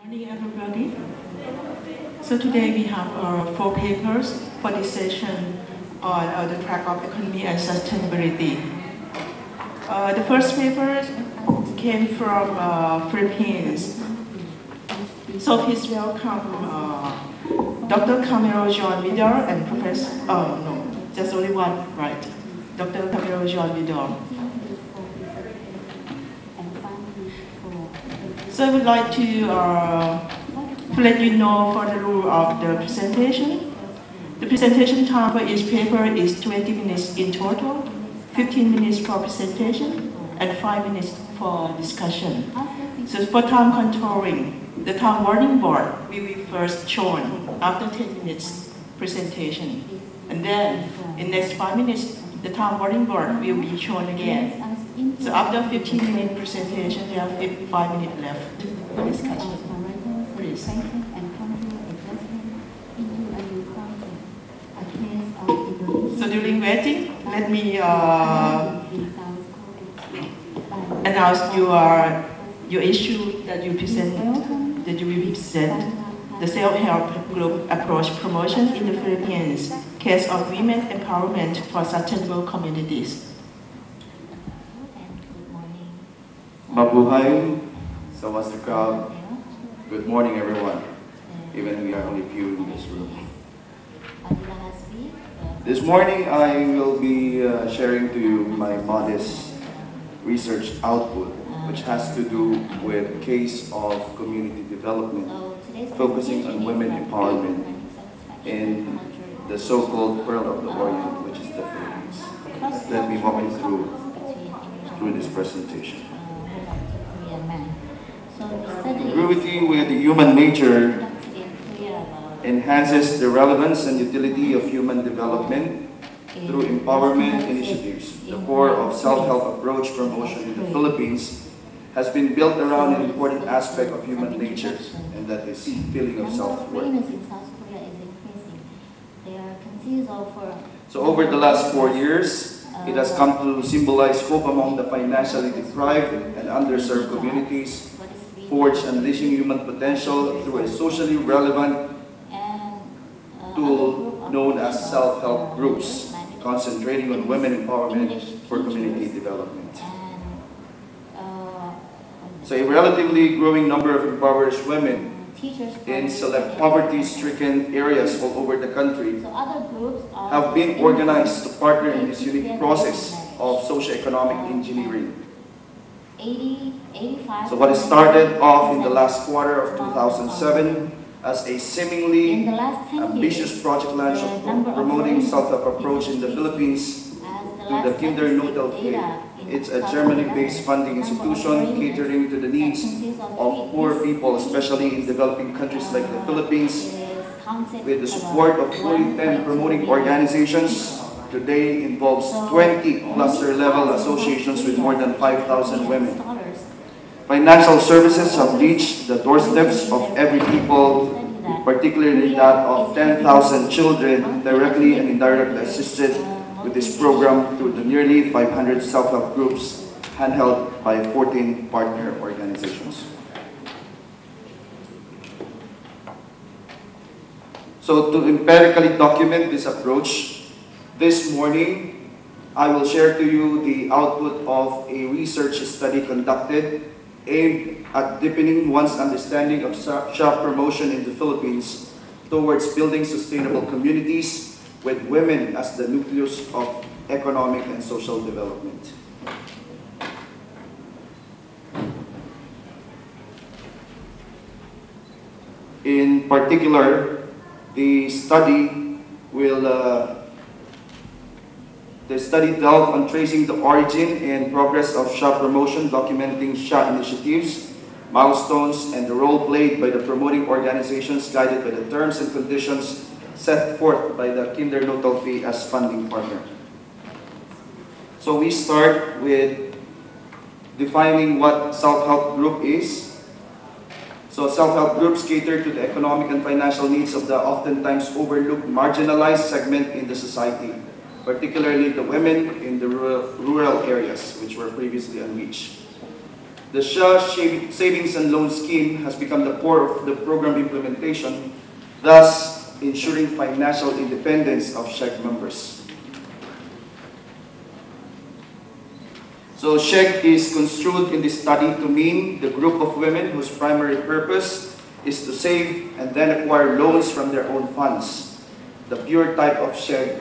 Morning, everybody. So today we have four papers for this session on the track of economy and sustainability. The first paper came from Philippines. So please welcome Dr. Camilo John Vidal and Professor, no, just only one, right? Dr. Camilo John Vidal. So I would like to let you know for the rule of the presentation. The presentation time for each paper is 20 minutes in total, 15 minutes for presentation, and 5 minutes for discussion. So for time controlling, the time warning board will be first shown after 10 minutes presentation. And then in next 5 minutes, the time warning board will be shown again. So after 15-minute presentation, there are 5 minutes left for discussion. Please. So during waiting, let me announce your issue that you present, that you will present. The self-help group approach promotion in the Philippines, case of women empowerment for sustainable communities. Mabuhay, Sawasakab. Good morning, everyone, even we are only few in this room. This morning, I will be sharing to you my modest research output, which has to do with case of community development, focusing on women empowerment in the so-called Pearl of the Orient, which is the Philippines. Let me walk you through this presentation. Agree with human nature enhances the relevance and utility of human development through empowerment initiatives. The core of self-help approach promotion in the Philippines has been built around an important aspect of human nature, and that is feeling of self-worth. So over the last 4 years, it has come to symbolize hope among the financially deprived and underserved communities, forge unleashing human potential through a socially relevant tool known as self-help groups, concentrating on women empowerment for community development. So a relatively growing number of impoverished women in select poverty-stricken areas all over the country have been organized to partner in this unique process of socio-economic engineering. So what started off in the last quarter of 2007 as a seemingly ambitious project launch of promoting self-help approach in the Philippines to the Kinder Nothilfe. It's a Germany-based funding institution catering to the needs of poor people, especially in developing countries like the Philippines, with the support of fully 10 promoting organizations. Today involves 20 cluster-level associations with more than 5,000 women. Financial services have reached the doorsteps of every people, particularly that of 10,000 children directly and indirectly assisted with this program through the nearly 500 self-help groups handheld by 14 partner organizations. So to empirically document this approach, this morning I will share to you the output of a research study conducted aimed at deepening one's understanding of SHOP promotion in the Philippines towards building sustainable communities with women as the nucleus of economic and social development. In particular, the study delved on tracing the origin and progress of SHOP promotion, documenting SHA initiatives, milestones, and the role played by the promoting organizations guided by the terms and conditions set forth by the Kinder Nothilfe as funding partner. So we start with defining what self-help group is. So self-help groups cater to the economic and financial needs of the oftentimes overlooked marginalized segment in the society, particularly the women in the rural areas, which were previously unreached. The SHA Savings and Loan Scheme has become the core of the program implementation, thus ensuring financial independence of SHEG members. So SHEG is construed in this study to mean the group of women whose primary purpose is to save and then acquire loans from their own funds. The pure type of SHEG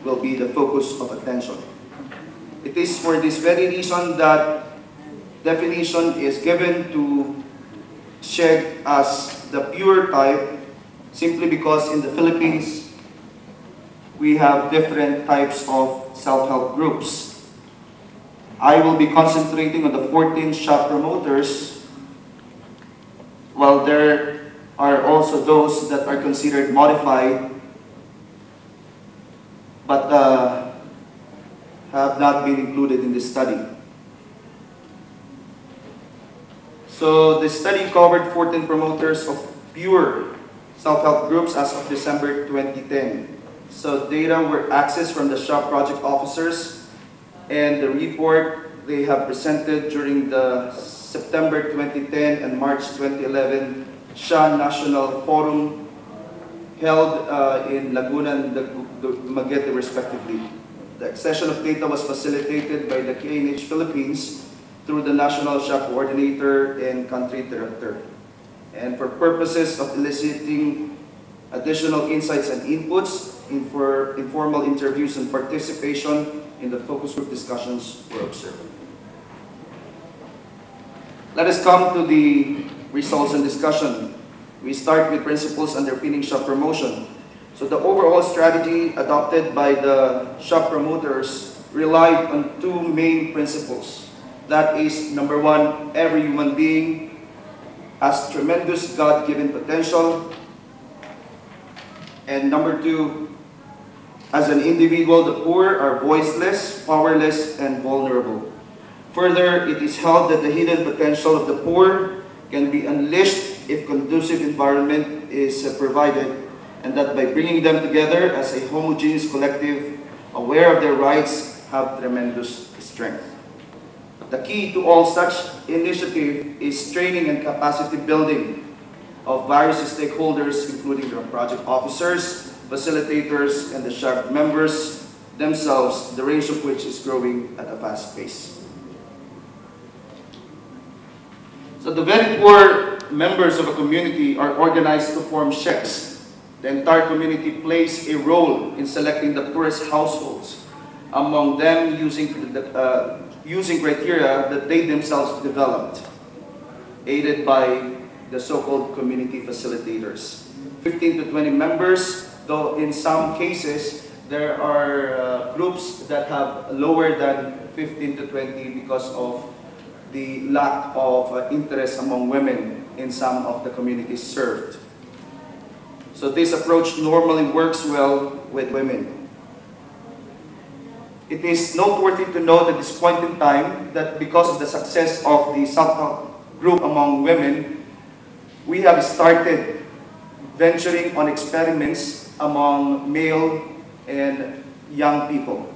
will be the focus of attention. It is for this very reason that definition is given to SHEG as the pure type, simply because in the Philippines we have different types of self-help groups. I will be concentrating on the 14 SHA promoters, while there are also those that are considered modified but have not been included in this study. So the study covered 14 promoters of pure self-help groups as of December 2010. So data were accessed from the SHA project officers, and the report they have presented during the September 2010 and March 2011 SHA National Forum held in Laguna and Dumaguete respectively. The accession of data was facilitated by the KNH Philippines through the National SHA Coordinator and Country Director. And for purposes of eliciting additional insights and inputs, informal interviews and participation in the focus group discussions were observed. Let us come to the results and discussion. We start with principles underpinning SHA promotion. So the overall strategy adopted by the SHA promoters relied on two main principles. That is, number one, every human being has tremendous God-given potential. And number two, as an individual, the poor are voiceless, powerless, and vulnerable. Further, it is held that the hidden potential of the poor can be unleashed if conducive environment is provided, and that by bringing them together as a homogeneous collective, aware of their rights, have tremendous strength. The key to all such initiative is training and capacity building of various stakeholders, including the project officers, facilitators, and the SHA members themselves, the range of which is growing at a fast pace. So the very poor members of a community are organized to form SHEGs. The entire community plays a role in selecting the poorest households, among them using criteria that they themselves developed, aided by the so-called community facilitators. 15 to 20 members, though in some cases there are groups that have lower than 15 to 20 because of the lack of interest among women in some of the communities served. So this approach normally works well with women. It is noteworthy to note at this point in time that because of the success of the self-help group among women, we have started venturing on experiments among male and young people.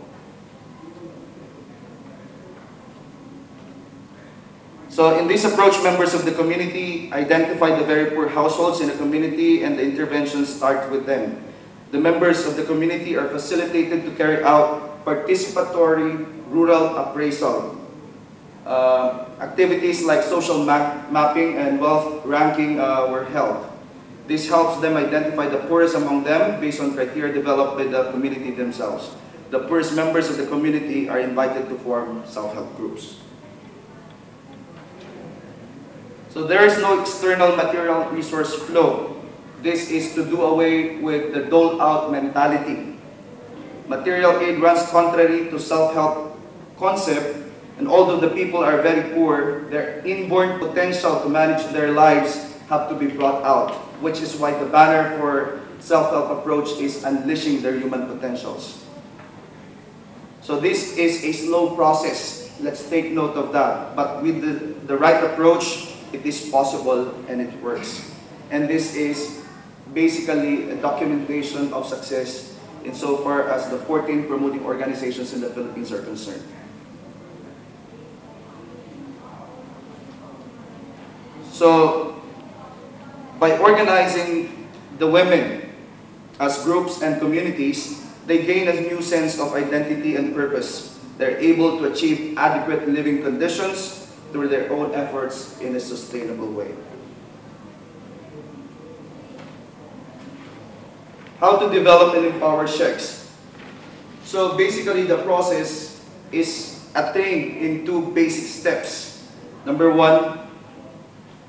So in this approach, members of the community identify the very poor households in the community, and the interventions start with them. The members of the community are facilitated to carry out participatory rural appraisal. Activities like social mapping and wealth ranking were held. This helps them identify the poorest among them based on criteria developed by the community themselves. The poorest members of the community are invited to form self-help groups. So there is no external material resource flow. This is to do away with the dole-out mentality. Material aid runs contrary to self-help concept, and although the people are very poor, their inborn potential to manage their lives have to be brought out, which is why the banner for self-help approach is unleashing their human potentials. So this is a slow process. Let's take note of that. But with the right approach, it is possible and it works. And this is basically a documentation of success insofar as the 14 promoting organizations in the Philippines are concerned. So, by organizing the women as groups and communities, they gain a new sense of identity and purpose. They're able to achieve adequate living conditions through their own efforts in a sustainable way. How to develop and empower Sheikhs. So basically the process is attained in two basic steps. Number one,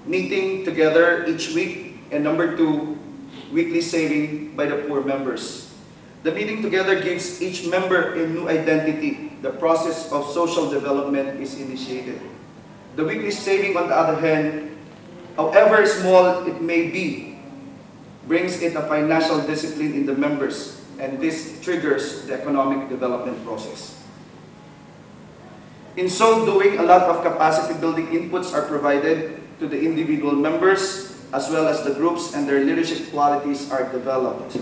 meeting together each week, and number two, weekly saving by the poor members. The meeting together gives each member a new identity. The process of social development is initiated. The weekly saving, on the other hand, however small it may be, brings in a financial discipline in the members, and this triggers the economic development process. In so doing, a lot of capacity building inputs are provided to the individual members, as well as the groups, and their leadership qualities are developed.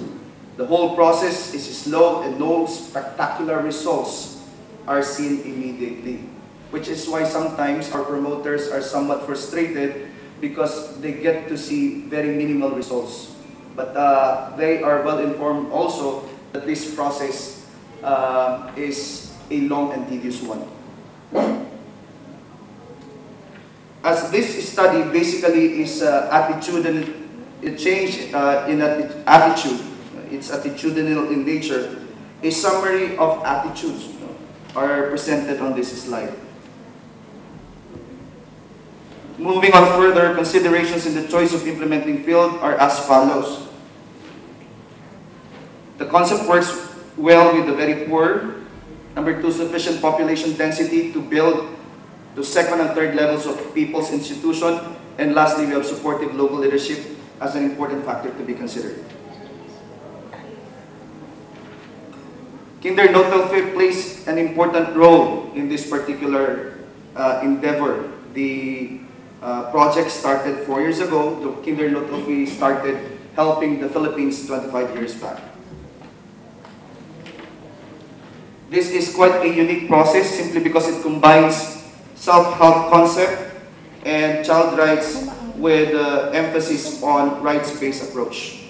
The whole process is slow and no spectacular results are seen immediately, which is why sometimes our promoters are somewhat frustrated because they get to see very minimal results. But they are well informed also that this process is a long and tedious one. As this study basically is attitudinal, it change in attitude, it's attitudinal in nature. A summary of attitudes are presented on this slide. Moving on further, considerations in the choice of implementing field are as follows. The concept works well with the very poor. Number two, sufficient population density to build to second and third levels of people's institution. And lastly, we have supportive local leadership as an important factor to be considered. Kinder Notel plays an important role in this particular endeavor. The project started 4 years ago. The Kinder Notel started helping the Philippines 25 years back. This is quite a unique process simply because it combines self-help concept and child rights with emphasis on rights-based approach.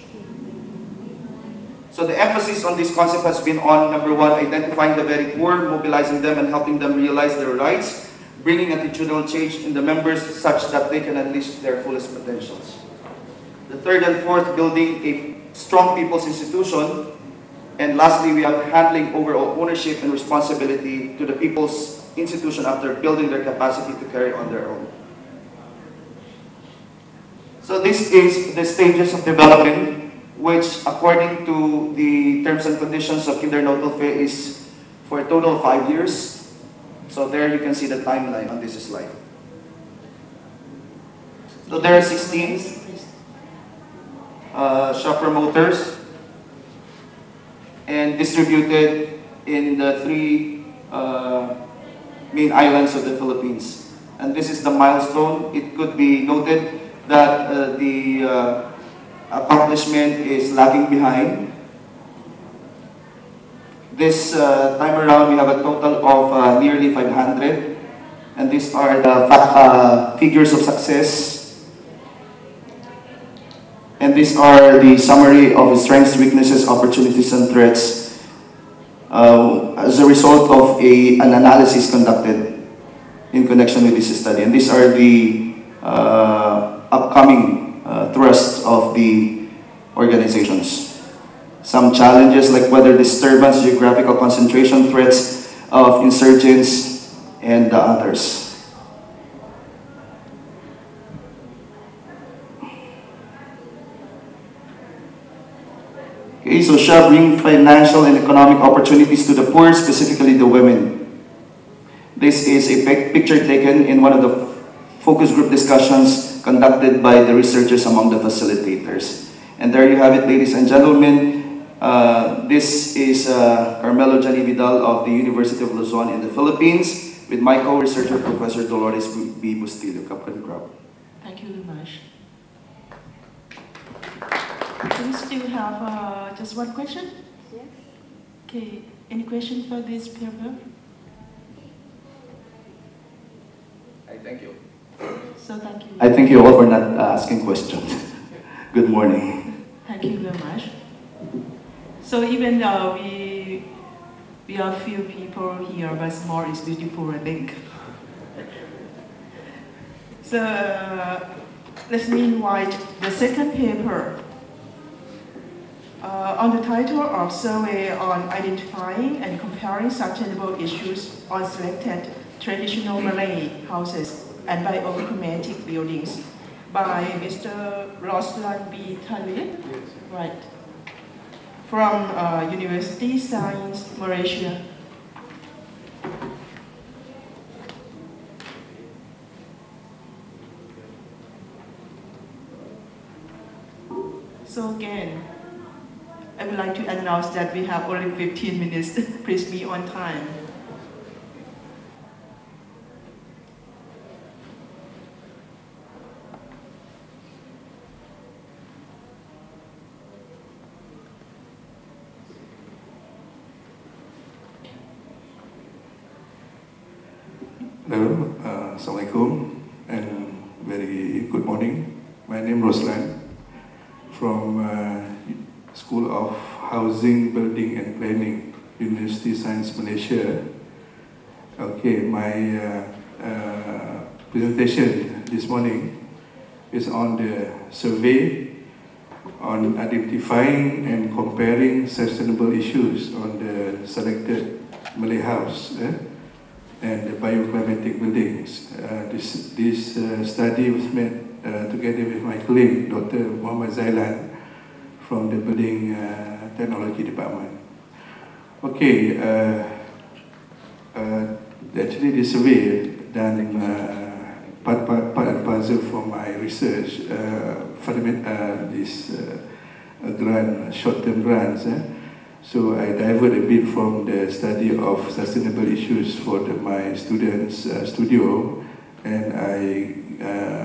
So the emphasis on this concept has been on, number one, identifying the very poor, mobilizing them and helping them realize their rights, bringing attitudinal change in the members such that they can unleash their fullest potentials. The third and fourth, building a strong people's institution. And lastly, we have handling overall ownership and responsibility to the people's institution after building their capacity to carry on their own. So this is the stages of development, which according to the terms and conditions of Kinder Notel is for a total of 5 years. So there you can see the timeline on this slide. So there are 16 shop promoters and distributed in the 3 main islands of the Philippines. And this is the milestone. It could be noted that the accomplishment is lagging behind. This time around, we have a total of nearly 500. And these are the figures of success. And these are the summary of strengths, weaknesses, opportunities, and threats as a result of an analysis conducted in connection with this study. And these are the upcoming thrusts of the organizations. Some challenges like weather disturbance, geographical concentration, threats of insurgents, and others. Okay, so SHA bring financial and economic opportunities to the poor, specifically the women. This is a picture taken in one of the focus group discussions conducted by the researchers among the facilitators. And there you have it, ladies and gentlemen. This is Carmelo Jani Vidal of the University of Luzon in the Philippines with my co-researcher, Professor Dolores B. Bustillo. Thank you very much. Do we still have just one question? Yes. Okay, any question for this paper? Thank you. So So thank you. I thank you all for not asking questions. Good morning. Thank you very much. So even though we are few people here, but more is beautiful, I think. So let me invite the second paper. On the title of Survey on Identifying and Comparing Sustainable Issues on Selected Traditional Malay Houses and Bioclimatic Buildings by Mr. Roslan B. Talib, right, from University Science, Malaysia. So again, I would like to announce that we have only 15 minutes. Please be on time. Hello, Assalamualaikum, and very good morning. My name is Roslan from School of Housing, Building and Planning, University Science Malaysia. Okay, my presentation this morning is on the survey on identifying and comparing sustainable issues on the selected Malay house and the bioclimatic buildings. This study was made together with my colleague, Dr. Muhammad Zailan, from the Building Technology Department. Okay, actually the survey done part and parcel from my research for this grant, short-term grants. So I divert a bit from the study of sustainable issues for my students' studio, and I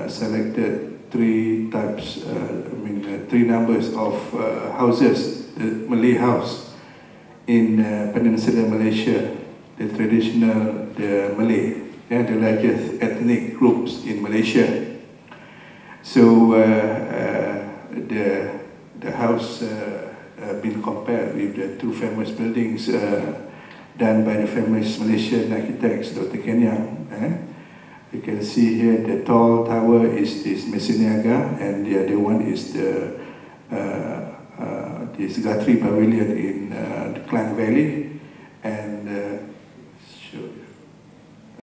selected three types, three numbers of houses, the Malay house in Peninsular Malaysia, the traditional, the Malay, and the largest ethnic groups in Malaysia. So the house been compared with the two famous buildings done by the famous Malaysian architects, Dr. Kenyang. You can see here the tall tower is this Meseniaga, and the other one is the this Guthrie Pavilion in the Klang Valley, and